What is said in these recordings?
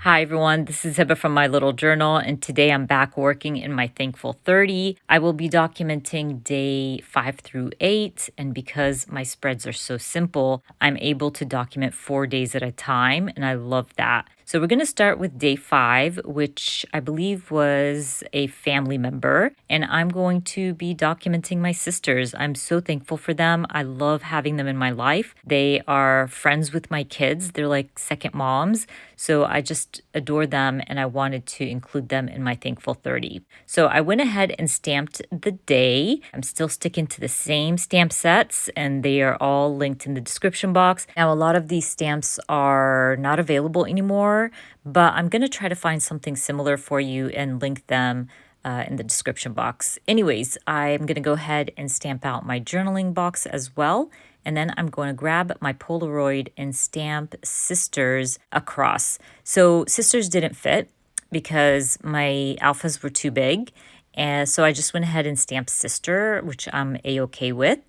Hi everyone, this is Hiba from My Little Journal, and today I'm back working in my Thankful 30. I will be documenting day 5 through 8, and because my spreads are so simple, I'm able to document 4 days at a time, and I love that. So we're going to start with day 5, which I believe was a family member, and I'm going to be documenting my sisters. I'm so thankful for them. I love having them in my life. They are friends with my kids. They're like second moms. So I just adore them and I wanted to include them in my Thankful 30. So I went ahead and stamped the day. I'm still sticking to the same stamp sets and they are all linked in the description box. Now, a lot of these stamps are not available anymore, but I'm going to try to find something similar for you and link them in the description box. Anyways, I'm going to go ahead and stamp out my journaling box as well. And then I'm going to grab my Polaroid and stamp sisters across. So sisters didn't fit because my alphas were too big. And so I just went ahead and stamped sister, which I'm a-okay with.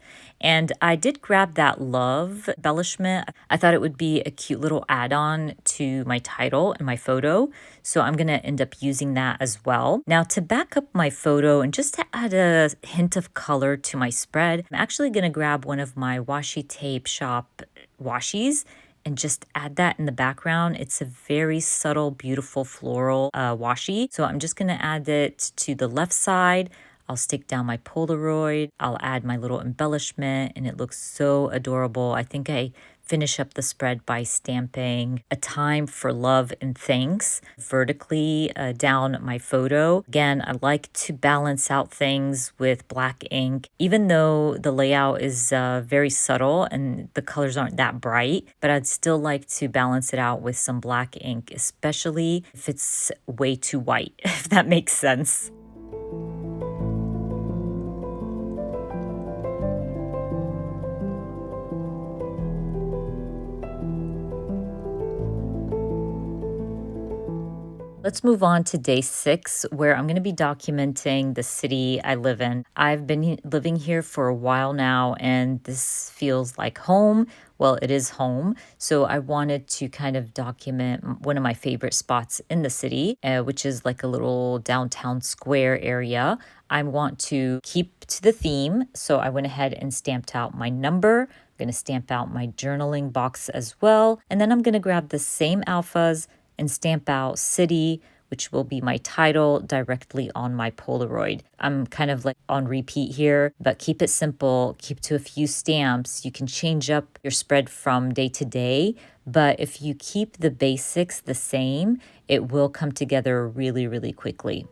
And I did grab that love embellishment. I thought it would be a cute little add-on to my title and my photo. So I'm going to end up using that as well. Now to back up my photo and just to add a hint of color to my spread, I'm actually going to grab one of my washi tape shop washies and just add that in the background. It's a very subtle, beautiful floral washi. So I'm just going to add it to the left side. I'll stick down my Polaroid. I'll add my little embellishment and it looks so adorable. I think I finish up the spread by stamping a time for love and thanks vertically down my photo. Again, I like to balance out things with black ink, even though the layout is very subtle and the colors aren't that bright, but I'd still like to balance it out with some black ink, especially if it's way too white, if that makes sense. Let's move on to day 6, where I'm going to be documenting the city I live in. I've been living here for a while now, and this feels like home. Well, it is home. So I wanted to kind of document one of my favorite spots in the city, which is like a little downtown square area. I want to keep to the theme. So I went ahead and stamped out my number. I'm going to stamp out my journaling box as well. And then I'm going to grab the same alphas and stamp out city, which will be my title directly on my Polaroid. I'm kind of like on repeat here, but keep it simple, keep to a few stamps. You can change up your spread from day to day, but if you keep the basics the same, it will come together really, really quickly.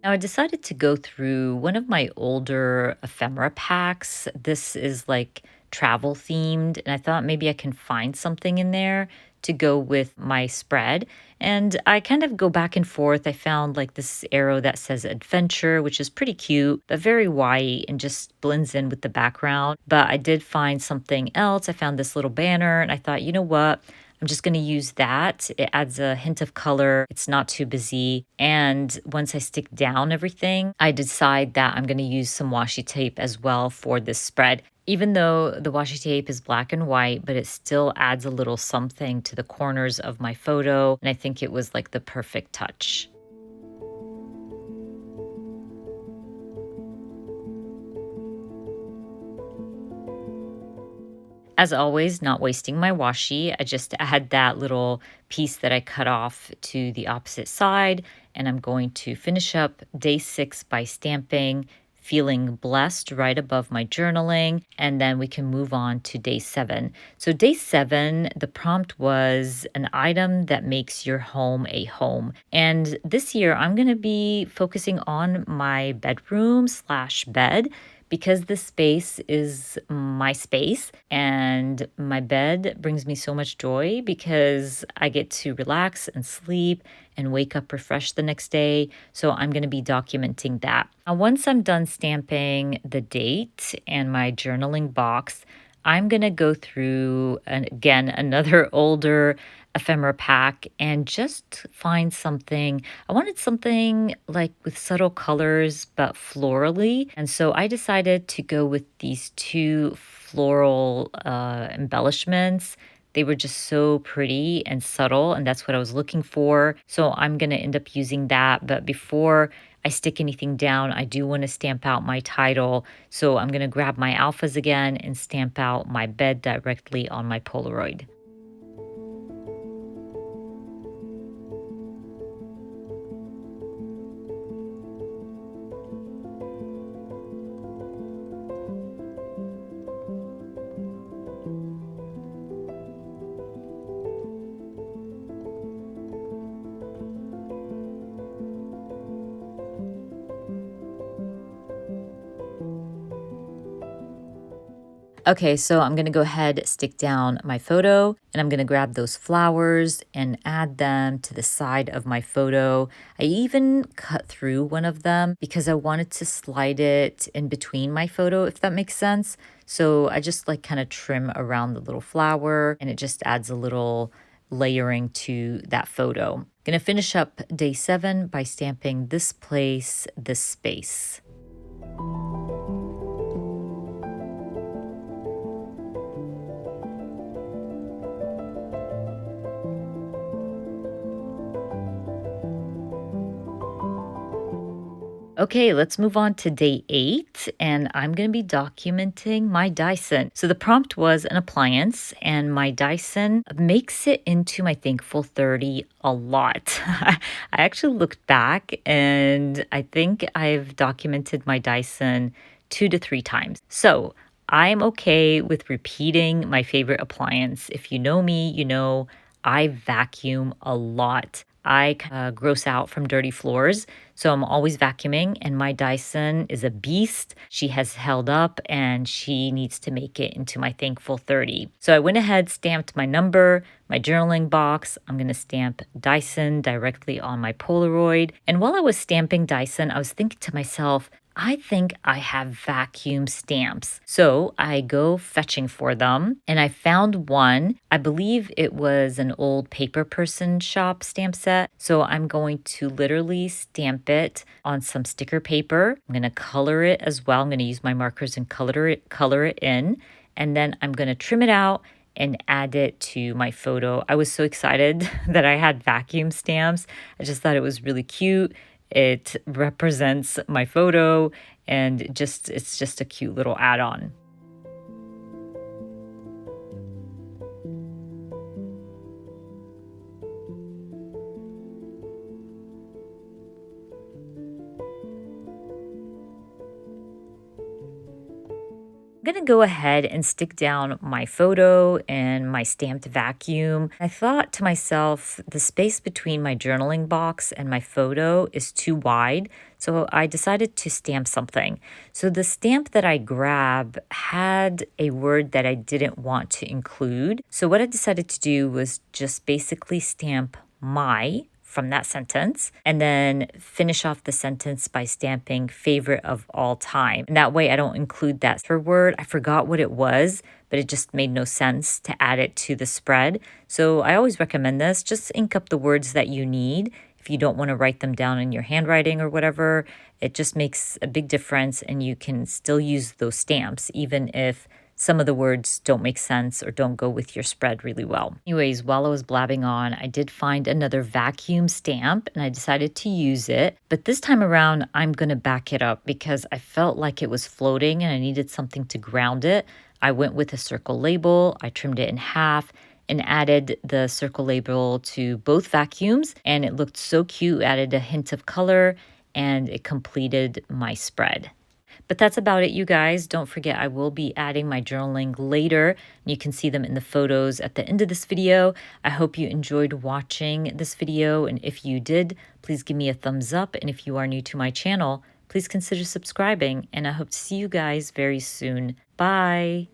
Now, I decided to go through one of my older ephemera packs. This is like travel themed, and I thought maybe I can find something in there to go with my spread. And I kind of go back and forth. I found like this arrow that says adventure, which is pretty cute, but very white and just blends in with the background. But I did find something else. I found this little banner, and I thought, you know what? I'm just going to use that. It adds a hint of color. It's not too busy. And once I stick down everything, I decide that I'm going to use some washi tape as well for this spread. Even though the washi tape is black and white, but it still adds a little something to the corners of my photo. And I think it was like the perfect touch. As always, not wasting my washi, I just add that little piece that I cut off to the opposite side, and I'm going to finish up day 6 by stamping, feeling blessed right above my journaling, and then we can move on to day 7. So day 7, the prompt was an item that makes your home a home. And this year, I'm going to be focusing on my bedroom slash bed, because this space is my space and my bed brings me so much joy because I get to relax and sleep and wake up refreshed the next day. So I'm going to be documenting that. Now, once I'm done stamping the date and my journaling box, I'm going to go through, again, another older ephemera pack and just find something. I wanted something like with subtle colors but florally. And so I decided to go with these two floral embellishments. They were just so pretty and subtle, and that's what I was looking for. So I'm going to end up using that. But before I stick anything down, I do want to stamp out my title. So I'm going to grab my alphas again and stamp out my bed directly on my Polaroid. Okay, so I'm gonna go ahead, stick down my photo, and I'm gonna grab those flowers and add them to the side of my photo. I even cut through one of them because I wanted to slide it in between my photo, if that makes sense. So I just like kind of trim around the little flower, and it just adds a little layering to that photo. Gonna finish up day 7 by stamping this place, this space. Okay, let's move on to day 8, and I'm going to be documenting my Dyson. So the prompt was an appliance, and my Dyson makes it into my Thankful 30 a lot. I actually looked back, and I think I've documented my Dyson 2 to 3 times. So I'm okay with repeating my favorite appliance. If you know me, you know I vacuum a lot. I gross out from dirty floors, so I'm always vacuuming, and my Dyson is a beast. She has held up, and she needs to make it into my Thankful 30. So I went ahead, stamped my number, my journaling box. I'm going to stamp Dyson directly on my Polaroid. And while I was stamping Dyson, I was thinking to myself, I think I have vacuum stamps. So I go fetching for them, and I found one. I believe it was an old Paper Person shop stamp set. So I'm going to literally stamp it on some sticker paper. I'm going to color it as well. I'm going to use my markers and color it in. And then I'm going to trim it out and add it to my photo. I was so excited that I had vacuum stamps. I just thought it was really cute. It represents my photo, and it's just a cute little add-on. I'm gonna go ahead and stick down my photo and my stamped vacuum. I thought to myself, the space between my journaling box and my photo is too wide, so I decided to stamp something. So the stamp that I grabbed had a word that I didn't want to include. So what I decided to do was just basically stamp my from that sentence and then finish off the sentence by stamping favorite of all time. And that way I don't include that word. I forgot what it was, but it just made no sense to add it to the spread. So I always recommend this. Just ink up the words that you need. If you don't want to write them down in your handwriting or whatever, it just makes a big difference, and you can still use those stamps even if some of the words don't make sense or don't go with your spread really well. Anyways, while I was blabbing on, I did find another vacuum stamp and I decided to use it. But this time around, I'm going to back it up because I felt like it was floating and I needed something to ground it. I went with a circle label. I trimmed it in half and added the circle label to both vacuums, and it looked so cute. Added a hint of color, and it completed my spread. But that's about it, you guys. Don't forget, I will be adding my journaling later. You can see them in the photos at the end of this video. I hope you enjoyed watching this video, and if you did, please give me a thumbs up. And if you are new to my channel, please consider subscribing, and I hope to see you guys very soon. Bye!